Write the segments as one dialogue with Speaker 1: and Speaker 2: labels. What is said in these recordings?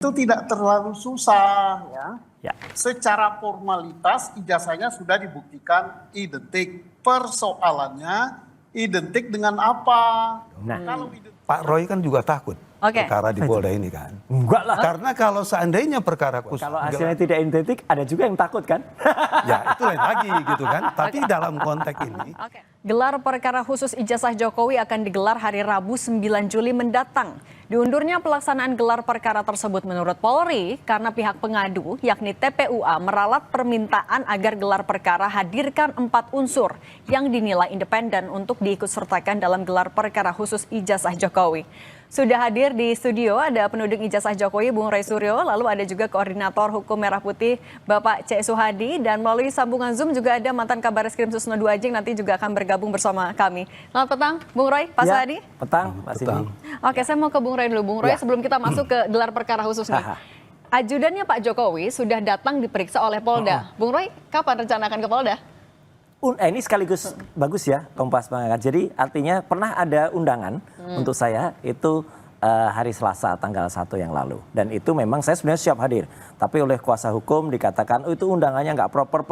Speaker 1: itu tidak terlalu susah ya.
Speaker 2: Ya.
Speaker 1: Secara formalitas ijazahnya sudah dibuktikan identik. Persoalannya identik dengan apa?
Speaker 2: Nah.
Speaker 1: Kalau
Speaker 3: Pak Roy kan juga takut perkara di Polda ini kan.
Speaker 2: Enggak lah.
Speaker 3: Karena kalau seandainya perkara khusus.
Speaker 2: Kalau hasilnya tidak identik, ada juga yang takut kan?
Speaker 3: Ya itu lain lagi gitu kan. Tapi dalam konteks ini.
Speaker 4: Gelar perkara khusus ijazah Jokowi akan digelar hari Rabu 9 Juli mendatang. Diundurnya pelaksanaan gelar perkara tersebut menurut Polri karena pihak pengadu yakni TPUA meralat permintaan agar gelar perkara hadirkan 4 unsur yang dinilai independen untuk diikutsertakan dalam gelar perkara khusus ijazah Jokowi. Sudah hadir di studio ada penduduk ijazah Jokowi Bung Ray Suryo, lalu ada juga Koordinator Hukum Merah Putih Bapak C. Suhadi, dan melalui sambungan Zoom juga ada mantan Kabar Eskrim Susno II Ajeng nanti juga akan bergabung bersama kami. Selamat petang Bung Roy, Pak Suhadi.
Speaker 2: Petang, Pak Sini.
Speaker 4: Oke, saya mau ke Bung Roy dulu. Bung Roy, sebelum kita masuk ke gelar perkara khusus nih. Ajudannya Pak Jokowi sudah datang diperiksa oleh Polda. Bung Roy, kapan rencana akan ke Polda?
Speaker 2: Ini sekaligus bagus ya Kompas mengangkat. Jadi artinya pernah ada undangan untuk saya itu hari Selasa tanggal 1 yang lalu. Dan itu memang saya sebenarnya siap hadir. Tapi oleh kuasa hukum dikatakan itu undangannya nggak proper,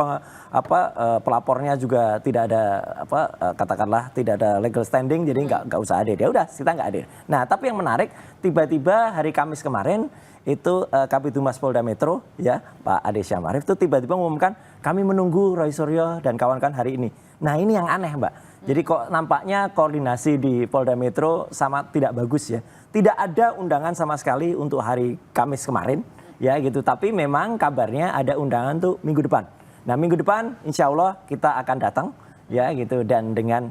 Speaker 2: pelapornya juga tidak ada katakanlah tidak ada legal standing, jadi nggak usah hadir. Ya udah kita nggak hadir. Nah tapi yang menarik tiba-tiba hari Kamis kemarin itu Kabid Humas Polda Metro ya Pak Ade Syamarif itu tiba-tiba mengumumkan kami menunggu Roy Suryo dan kawan-kawan hari ini. Nah ini yang aneh Mbak. Jadi kok nampaknya koordinasi di Polda Metro sama tidak bagus ya. Tidak ada undangan sama sekali untuk hari Kamis kemarin ya gitu. Tapi memang kabarnya ada undangan tuh minggu depan. Nah minggu depan insya Allah kita akan datang ya gitu. Dan dengan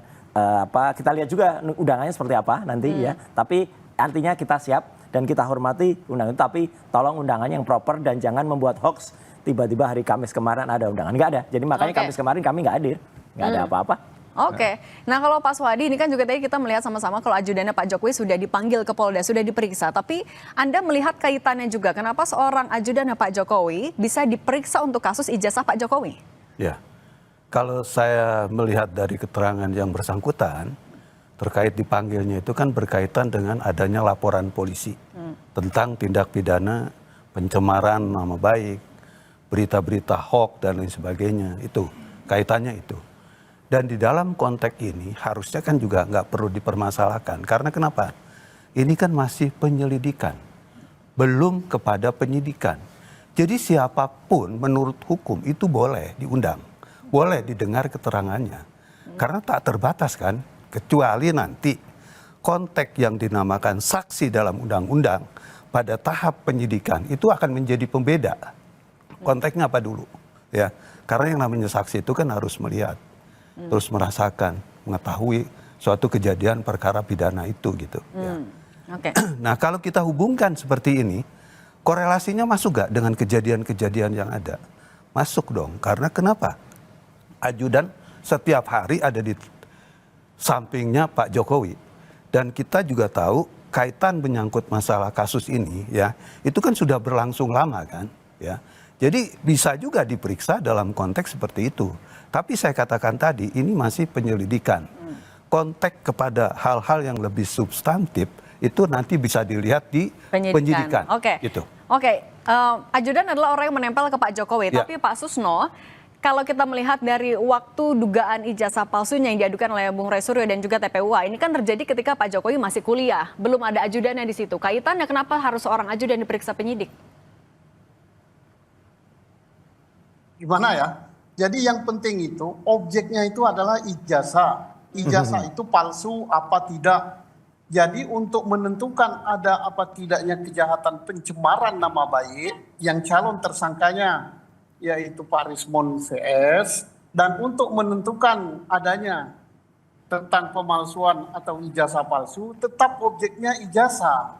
Speaker 2: kita lihat juga undangannya seperti apa nanti ya. Tapi artinya kita siap. Dan kita hormati undangan itu, tapi tolong undangannya yang proper dan jangan membuat hoax tiba-tiba hari Kamis kemarin ada undangan. Nggak ada, jadi makanya Kamis kemarin kami nggak hadir, nggak ada apa-apa.
Speaker 4: Oke, nah kalau Pak Suhadi ini kan juga tadi kita melihat sama-sama kalau ajudannya Pak Jokowi sudah dipanggil ke Polda, sudah diperiksa. Tapi Anda melihat kaitannya juga, kenapa seorang ajudannya Pak Jokowi bisa diperiksa untuk kasus ijazah Pak Jokowi?
Speaker 3: Ya, kalau saya melihat dari keterangan yang bersangkutan, terkait dipanggilnya itu kan berkaitan dengan adanya laporan polisi tentang tindak pidana pencemaran nama baik, berita-berita hoax dan lain sebagainya. Itu kaitannya itu. Dan di dalam konteks ini harusnya kan juga nggak perlu dipermasalahkan. Karena kenapa? Ini kan masih penyelidikan, belum kepada penyidikan. Jadi siapapun menurut hukum itu boleh diundang, boleh didengar keterangannya. Karena tak terbatas kan. Kecuali nanti konteks yang dinamakan saksi dalam undang-undang pada tahap penyidikan itu akan menjadi pembeda. Konteksnya apa dulu? Ya, karena yang namanya saksi itu kan harus melihat, terus merasakan, mengetahui suatu kejadian perkara pidana itu gitu. Ya. Nah kalau kita hubungkan seperti ini, korelasinya masuk gak dengan kejadian-kejadian yang ada? Masuk dong, karena kenapa? Ajudan setiap hari ada di sampingnya Pak Jokowi. Dan kita juga tahu kaitan menyangkut masalah kasus ini ya, itu kan sudah berlangsung lama kan ya. Jadi bisa juga diperiksa dalam konteks seperti itu. Tapi saya katakan tadi ini masih penyelidikan. Konteks kepada hal-hal yang lebih substantif itu nanti bisa dilihat di penyidikan.
Speaker 4: Oke.
Speaker 3: Gitu.
Speaker 4: Ajudan adalah orang yang menempel ke Pak Jokowi,
Speaker 3: Ya.
Speaker 4: tapi Pak Susno, kalau kita melihat dari waktu dugaan ijazah palsunya yang diadukan oleh Bung Ray Suryo dan juga TPUA, ini kan terjadi ketika Pak Jokowi masih kuliah, belum ada ajudannya di situ. Kaitannya kenapa harus seorang ajudan diperiksa penyidik?
Speaker 1: gimana ya? Jadi yang penting itu objeknya itu adalah ijazah. Ijazah itu palsu apa tidak. Jadi untuk menentukan ada apa tidaknya kejahatan pencemaran nama baik yang calon tersangkanya yaitu Pak Rismon VS, dan untuk menentukan adanya tentang pemalsuan atau ijazah palsu tetap objeknya ijazah.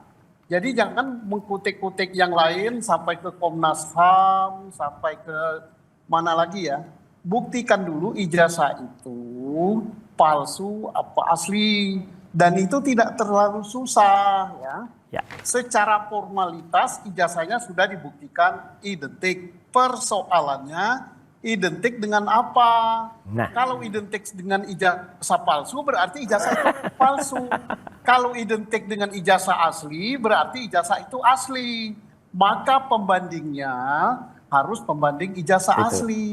Speaker 1: Jadi jangan mengkutik-kutik yang lain sampai ke Komnas HAM, sampai ke mana lagi ya. Buktikan dulu ijazah itu palsu apa asli, dan itu tidak terlalu susah ya. Secara formalitas ijazahnya sudah dibuktikan identik. Persoalannya identik dengan apa?
Speaker 2: Nah.
Speaker 1: Kalau identik dengan ijazah palsu berarti ijazah itu palsu. Kalau identik dengan ijazah asli berarti ijazah itu asli. maka pembandingnya harus pembanding ijazah
Speaker 2: Betul.
Speaker 1: asli.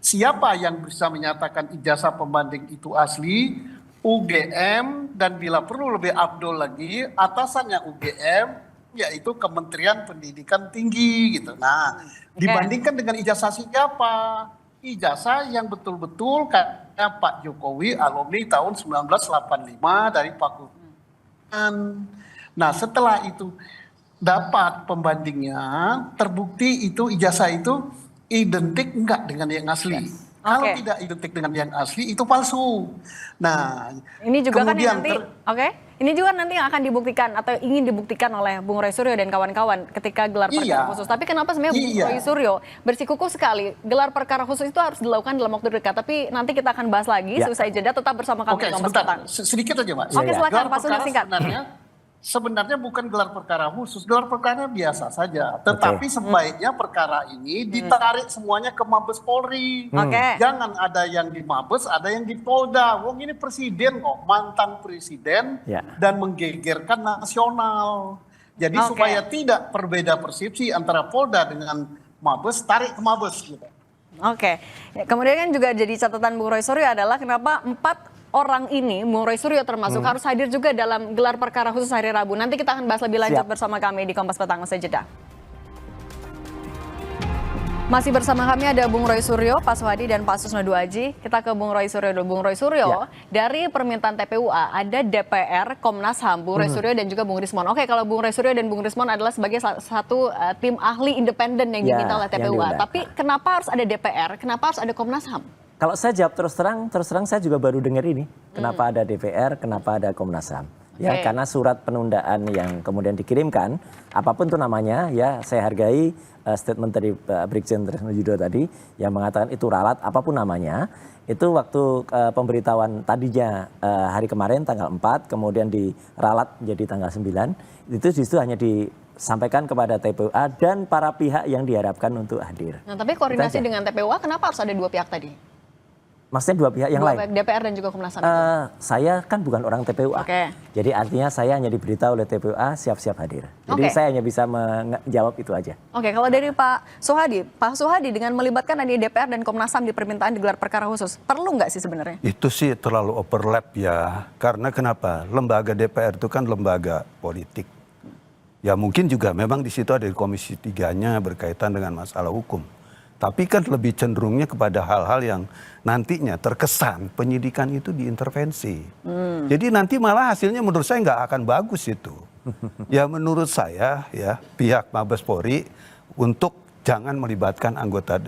Speaker 1: Siapa yang bisa menyatakan ijazah pembanding itu asli? UGM, dan bila perlu lebih abdol lagi, atasannya UGM, yaitu Kementerian Pendidikan Tinggi gitu. Nah, dibandingkan dengan ijazah siapa? Ijazah yang betul-betul kayak Pak Jokowi alumni tahun 1985 dari Fakultas. Nah, setelah itu dapat pembandingnya, terbukti itu ijazah itu identik enggak dengan yang asli. Kalau
Speaker 4: Oke.
Speaker 1: tidak identik dengan yang asli itu palsu. Nah,
Speaker 4: Ini juga kan
Speaker 1: kemudian
Speaker 4: yang nanti, ini juga nanti yang akan dibuktikan atau ingin dibuktikan oleh Bung Roy Suryo dan kawan-kawan ketika gelar perkara
Speaker 1: Iya.
Speaker 4: khusus. Tapi kenapa sebenarnya Bung
Speaker 1: Iya.
Speaker 4: Roy Suryo bersikukuh sekali gelar perkara khusus itu harus dilakukan dalam waktu dekat. Tapi nanti kita akan bahas lagi
Speaker 2: Ya.
Speaker 4: seusai jeda. Tetap bersama kami
Speaker 1: Oke,
Speaker 4: di Kompas
Speaker 1: sebentar.
Speaker 4: Petang.
Speaker 1: Sedikit aja, Mas.
Speaker 4: Oke, silakan,
Speaker 1: Gelar
Speaker 4: Pak Sugeng,
Speaker 1: perkara
Speaker 4: singkat.
Speaker 1: sebenarnya bukan gelar perkara khusus, gelar perkara biasa saja. Tetapi sebaiknya perkara ini ditarik semuanya ke Mabes Polri.
Speaker 4: Oke.
Speaker 1: Jangan ada yang di Mabes, ada yang di Polda. Wong ini presiden kok, mantan presiden,
Speaker 2: Ya.
Speaker 1: dan menggegerkan nasional. Jadi
Speaker 4: Oke.
Speaker 1: supaya tidak berbeda persepsi antara Polda dengan Mabes, tarik ke Mabes gitu.
Speaker 4: Oke. Ya, kemudian kan juga jadi catatan Bung Roy Suryo adalah kenapa 4 orang ini, Bung Roy Suryo termasuk, harus hadir juga dalam gelar perkara khusus hari Rabu. Nanti kita akan bahas lebih lanjut
Speaker 2: Siap.
Speaker 4: bersama kami di Kompas Petang usai jeda. Masih bersama kami ada Bung Roy Suryo, Pak Suhadi, dan Pak Susno Duaji. Kita ke Bung Roy Suryo dulu. Bung Roy Suryo, dari permintaan TPUA ada DPR, Komnas HAM, Bung Roy Suryo dan juga Bung Rismon. Oke, kalau Bung Roy Suryo dan Bung Rismon adalah sebagai satu tim ahli independen yang
Speaker 2: Ya,
Speaker 4: diminta oleh
Speaker 2: yang
Speaker 4: TPUA.
Speaker 2: diundang.
Speaker 4: Tapi kenapa harus ada DPR? Kenapa harus ada Komnas HAM?
Speaker 2: Kalau saya jawab terus terang saya juga baru dengar ini. Kenapa ada DPR, kenapa ada Komnas HAM. Ya,
Speaker 4: Oke.
Speaker 2: karena surat penundaan yang kemudian dikirimkan, apapun itu namanya, ya saya hargai statement dari Brigjen Tresno Yudo tadi yang mengatakan itu ralat, apapun namanya, itu waktu pemberitahuan tadinya hari kemarin tanggal 4, kemudian diralat menjadi tanggal 9, itu justru hanya disampaikan kepada TPUA dan para pihak yang diharapkan untuk hadir.
Speaker 4: Nah, tapi koordinasi
Speaker 2: Itu aja.
Speaker 4: dengan TPUA kenapa harus ada dua pihak tadi?
Speaker 2: Maksudnya dua pihak yang
Speaker 4: Dua
Speaker 2: lain?
Speaker 4: pihak, DPR dan juga Komnas HAM.
Speaker 2: Saya kan bukan orang TPUA.
Speaker 4: Oke.
Speaker 2: Jadi artinya saya hanya diberitahu oleh TPUA siap-siap hadir. Jadi
Speaker 4: Oke.
Speaker 2: saya hanya bisa menjawab itu aja.
Speaker 4: Oke, kalau dari Pak Suhadi dengan melibatkan ada DPR dan Komnas HAM di permintaan digelar perkara khusus, perlu nggak sih sebenarnya?
Speaker 3: Itu sih terlalu overlap ya. Karena kenapa? Lembaga DPR itu kan lembaga politik. Ya mungkin juga memang di situ ada Komisi 3-nya berkaitan dengan masalah hukum. Tapi kan lebih cenderungnya kepada hal-hal yang nantinya terkesan penyidikan itu diintervensi. Jadi nanti malah hasilnya menurut saya nggak akan bagus itu. Ya menurut saya ya pihak Mabes Polri untuk jangan melibatkan anggota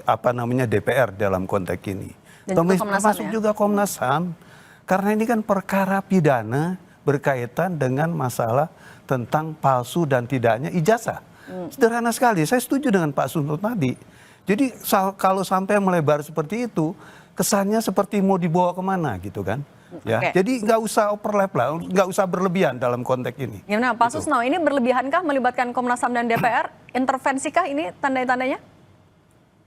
Speaker 3: DPR dalam konteks ini.
Speaker 4: Dan juga Komnas HAM
Speaker 3: Termasuk
Speaker 4: ya?
Speaker 3: juga Komnas HAM. Karena ini kan perkara pidana berkaitan dengan masalah tentang palsu dan tidaknya ijazah. Sederhana sekali, saya setuju dengan Pak Sunto tadi. Jadi kalau sampai melebar seperti itu, kesannya seperti mau dibawa kemana gitu kan. Ya,
Speaker 4: Oke.
Speaker 3: jadi nggak usah overlap lah, nggak usah berlebihan dalam konteks ini.
Speaker 4: Gimana Pak Susno, ini berlebihankah melibatkan Komnas HAM dan DPR? Intervensikah ini tanda-tandanya?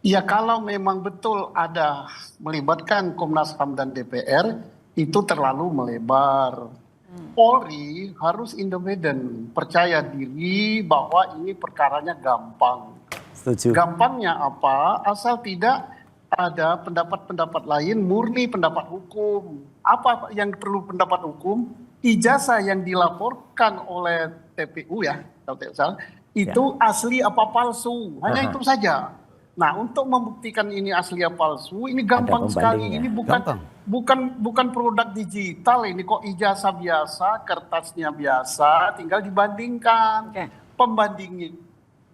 Speaker 1: Ya kalau memang betul ada melibatkan Komnas HAM dan DPR, itu terlalu melebar. Polri harus independen, percaya diri bahwa ini perkaranya gampang.
Speaker 2: Setuju.
Speaker 1: Gampangnya apa? Asal tidak ada pendapat-pendapat lain, murni pendapat hukum. Apa yang perlu pendapat hukum? Ijazah yang dilaporkan oleh TPU ya, kalau tidak salah, itu asli apa palsu. Hanya itu saja. Nah, untuk membuktikan ini asli apa palsu, ini gampang sekali. Ini
Speaker 3: Gampang.
Speaker 1: bukan produk digital, ini kok ijazah biasa, kertasnya biasa, tinggal dibandingkan.
Speaker 4: Oke.
Speaker 1: Pembandingnya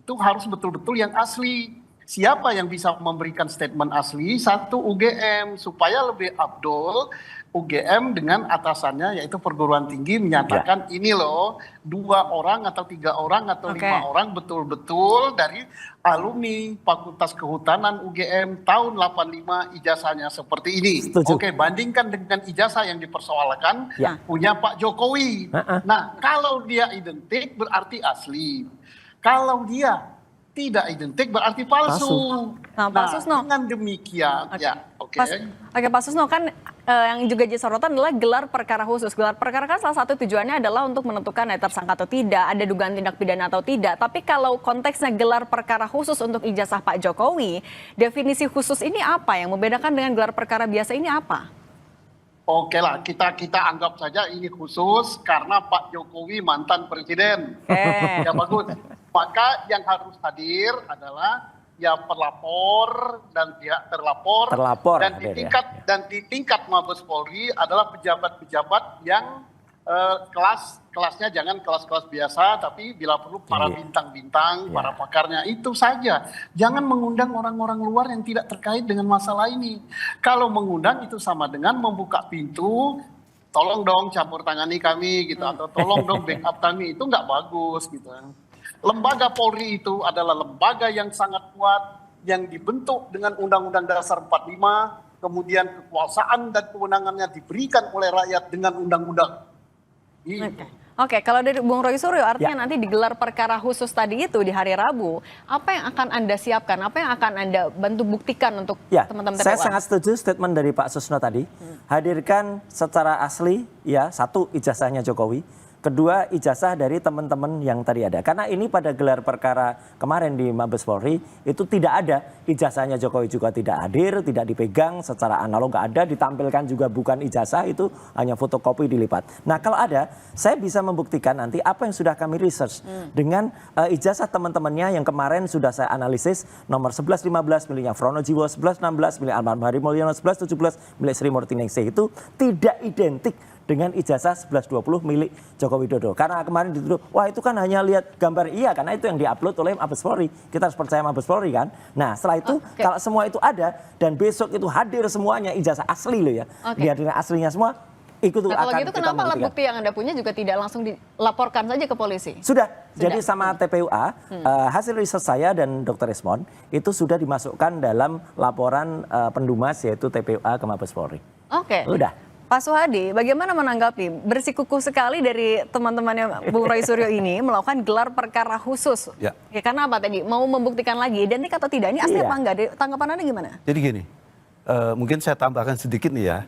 Speaker 1: itu harus betul-betul yang asli. Siapa yang bisa memberikan statement asli? Satu UGM, supaya lebih abdol. UGM dengan atasannya yaitu perguruan tinggi menyatakan ini loh 2 orang atau 3 orang atau 5 orang betul-betul dari alumni Fakultas Kehutanan UGM tahun 85 ijazahnya seperti ini.
Speaker 2: Setuju.
Speaker 1: Oke, bandingkan dengan ijazah yang dipersoalkan
Speaker 2: Ya.
Speaker 1: punya Pak Jokowi. Nah, kalau dia identik berarti asli. Kalau dia tidak identik berarti palsu.
Speaker 4: Nah, Pak Susno.
Speaker 1: dengan demikian, ya, oke.
Speaker 4: Pak Susno, kan yang juga jadi sorotan adalah gelar perkara khusus. Gelar perkara kan salah satu tujuannya adalah untuk menentukan tersangka atau tidak, ada dugaan tindak pidana atau tidak. Tapi kalau konteksnya gelar perkara khusus untuk ijazah Pak Jokowi, definisi khusus ini apa? Yang membedakan dengan gelar perkara biasa ini apa?
Speaker 1: Oke lah, kita anggap saja ini khusus karena Pak Jokowi mantan presiden. Ya bagus. Maka yang harus hadir adalah ya pelapor dan pihak terlapor, dan di tingkat Mabes Polri adalah pejabat-pejabat yang kelasnya jangan kelas-kelas biasa, tapi bila perlu para bintang-bintang, para pakarnya, itu saja. Jangan mengundang orang-orang luar yang tidak terkait dengan masalah ini. Kalau mengundang itu sama dengan membuka pintu, tolong dong campur tangani kami gitu, atau tolong dong backup kami, itu nggak bagus gitu. Lembaga Polri itu adalah lembaga yang sangat kuat, yang dibentuk dengan Undang-Undang Dasar 45, kemudian kekuasaan dan kewenangannya diberikan oleh rakyat dengan undang-undang.
Speaker 4: Oke, kalau dari Bung Roy Suryo, artinya nanti digelar perkara khusus tadi itu di hari Rabu, apa yang akan Anda siapkan, apa yang akan Anda bantu buktikan untuk teman-teman TPUA?
Speaker 2: Saya sangat setuju statement dari Pak Susno tadi. Hadirkan secara asli, ya, satu ijazahnya Jokowi. Kedua, ijazah dari teman-teman yang tadi ada. Karena ini pada gelar perkara kemarin di Mabes Polri, itu tidak ada. Ijazahnya Jokowi juga tidak hadir, tidak dipegang secara analog, nggak ada. Ditampilkan juga bukan ijazah, itu hanya fotokopi dilipat. Nah kalau ada, saya bisa membuktikan nanti apa yang sudah kami research. Dengan ijazah teman-temannya yang kemarin sudah saya analisis, nomor 1115 miliknya Frono Jiwo, 1116 milik almarhum Hari Mulyono, 1117 milik Sri Murti Ningsih, itu tidak identik dengan ijazah 1120 milik Joko Widodo. Karena kemarin dituduh, wah itu kan hanya lihat gambar. Iya, karena itu yang diupload oleh Mabes Polri. Kita harus percaya Mabes Polri kan. Nah setelah itu kalau semua itu ada dan besok itu hadir semuanya ijazah asli loh ya. Lihat dengan aslinya semua. Ikut
Speaker 4: kalau gitu kenapa alat bukti yang Anda punya juga tidak langsung dilaporkan saja ke polisi?
Speaker 2: Sudah. Jadi sama TPUA, hasil riset saya dan Dr. Resmond itu sudah dimasukkan dalam laporan pendumas yaitu TPUA ke Mabes Polri.
Speaker 4: Oke.
Speaker 2: Udah.
Speaker 4: Pak Suhadi, bagaimana menanggapi bersikukuh sekali dari teman-temannya Bung Roy Suryo ini melakukan gelar perkara khusus? Ya, karena apa tadi? Mau membuktikan lagi identik atau tidak? Ini asli apa enggak? Tanggapan Anda gimana?
Speaker 3: Jadi gini, mungkin saya tambahkan sedikit nih ya.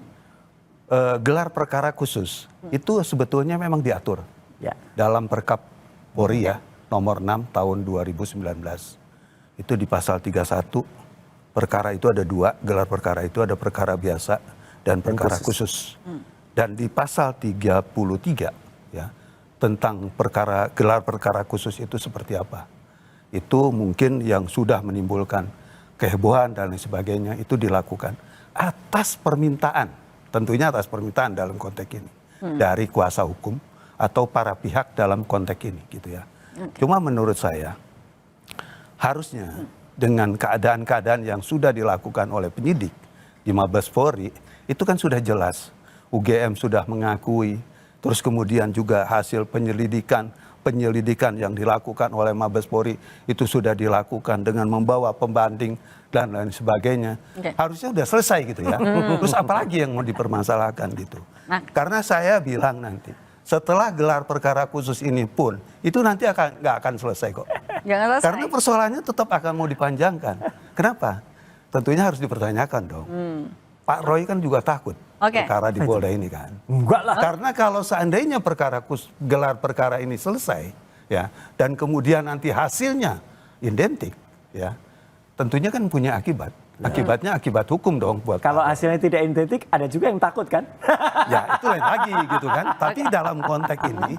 Speaker 3: Gelar perkara khusus itu sebetulnya memang diatur dalam Perkap Polri ya, nomor 6 tahun 2019. Itu di pasal 31, perkara itu ada dua, gelar perkara itu ada perkara biasa dan perkara khusus. Dan di pasal 33 ya, tentang gelar perkara khusus itu seperti apa. Itu mungkin yang sudah menimbulkan kehebohan dan lain sebagainya itu dilakukan atas permintaan, tentunya atas permintaan dalam konteks ini dari kuasa hukum atau para pihak dalam konteks ini gitu ya. Cuma menurut saya harusnya dengan keadaan-keadaan yang sudah dilakukan oleh penyidik di Mabes Polri itu kan sudah jelas, UGM sudah mengakui, terus kemudian juga hasil penyelidikan yang dilakukan oleh Mabes Polri itu sudah dilakukan dengan membawa pembanding dan lain sebagainya. Harusnya sudah selesai gitu ya. Terus apalagi yang mau dipermasalahkan gitu. Karena saya bilang nanti, setelah gelar perkara khusus ini pun, itu nanti nggak akan selesai kok.
Speaker 4: Jangan selesai.
Speaker 3: Karena persoalannya tetap akan mau dipanjangkan. Kenapa? Tentunya harus dipertanyakan dong. Pak Roy kan juga takut perkara di Polda ini kan.
Speaker 2: Enggak lah.
Speaker 3: Karena kalau seandainya gelar perkara ini selesai ya, dan kemudian nanti hasilnya identik ya, tentunya kan punya akibat. Akibatnya akibat hukum dong buat
Speaker 2: kalau hasilnya tidak identik, ada juga yang takut kan?
Speaker 3: Ya itu lain lagi gitu kan. Tapi dalam konteks ini,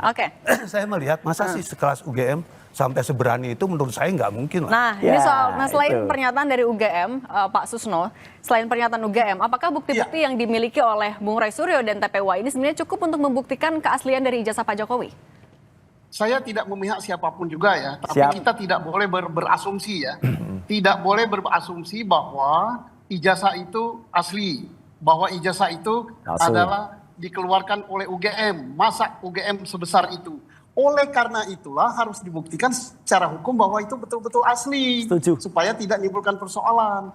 Speaker 3: saya melihat masa sih sekelas UGM sampai seberani itu menurut saya nggak mungkin lah.
Speaker 4: Nah ini soal, selain pernyataan dari UGM, Pak Susno, selain pernyataan UGM, apakah bukti-bukti yang dimiliki oleh Bung Roy Suryo dan TPUA ini sebenarnya cukup untuk membuktikan keaslian dari ijazah Pak Jokowi?
Speaker 1: Saya tidak memihak siapapun juga ya, tapi kita tidak boleh berasumsi ya. Tidak boleh berasumsi bahwa ijazah itu asli, bahwa ijazah itu adalah dikeluarkan oleh UGM, masa UGM sebesar itu. Oleh karena itulah harus dibuktikan secara hukum bahwa itu betul-betul asli.
Speaker 2: Setuju.
Speaker 1: Supaya tidak menimbulkan persoalan.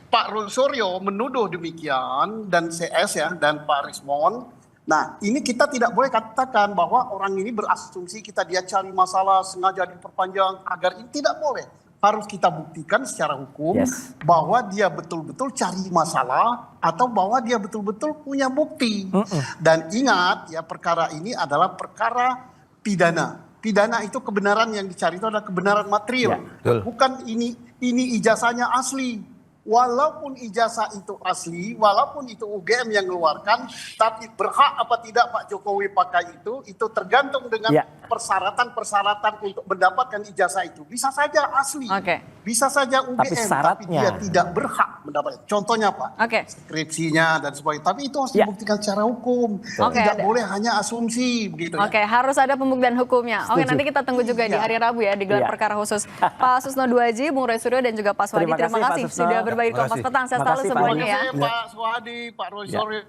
Speaker 1: Pak Suryo menuduh demikian dan CS ya dan Pak Rismond. Nah ini kita tidak boleh katakan bahwa orang ini berasumsi dia cari masalah sengaja diperpanjang agar ini tidak boleh. harus kita buktikan secara hukum
Speaker 2: Yes.
Speaker 1: bahwa dia betul-betul cari masalah atau bahwa dia betul-betul punya bukti. Dan ingat ya, perkara ini adalah perkara pidana. Pidana itu kebenaran yang dicari itu adalah kebenaran material.
Speaker 3: Betul.
Speaker 1: Bukan ini ijazahnya asli. Walaupun ijazah itu asli, walaupun itu UGM yang mengeluarkan, tapi berhak apa tidak Pak Jokowi pakai itu tergantung dengan persyaratan-persyaratan untuk mendapatkan ijazah itu. Bisa saja asli, bisa saja UGM, tapi dia tidak berhak mendapatkan. Contohnya Pak, skripsinya dan sebagainya. Tapi itu harus dibuktikan secara hukum. Tidak boleh hanya asumsi begitu.
Speaker 4: Harus ada pembuktian hukumnya. Nanti kita tunggu juga di hari Rabu ya, digelar perkara khusus. Pak Susno Duaji, Bung Roy Suryo dan juga Pak Swadi, terima kasih sudah berbagi Kompas Petang. Saya selalu semuanya ya.
Speaker 1: Pak Swadi, Pak Roy Suryo.